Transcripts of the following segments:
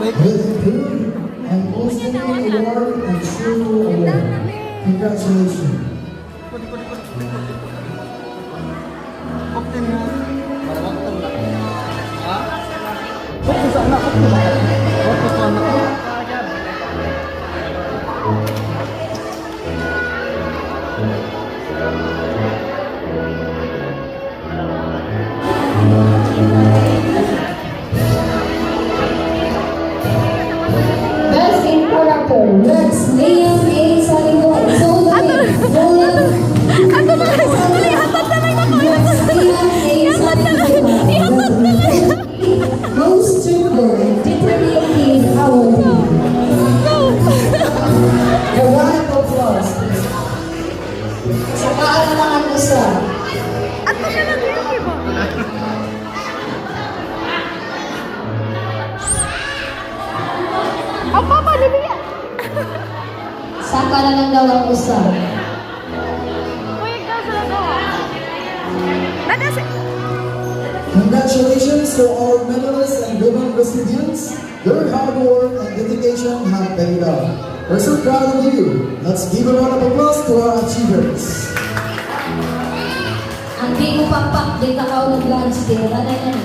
improved and Outstanding Award and Silver Award. Congratulations. Best in Character, Rex Liam A. Saligo, Zola Nolan, Ako mga sali, hatot na lang ako. Rex Liam A. Saligo, Most Super, Determined Award. A round of applause. Sa kaalaman mo sa Ato siya lang yun, di ba? Ang papa, libiya! saka na lang daw ang usa. Kuya, ikaw sa nagawa. Nadasi. Congratulations to our medalists and women recipients. Your hard work and dedication have paid off. We're so proud of you. Let's give a round of applause to our achievers. Ang di mo pakpak, di ka kao nag-lunch, tira na yan.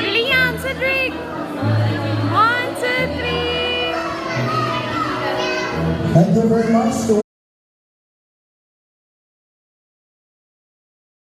Liam, Cedric! 1, 2, 3! Thank you very much to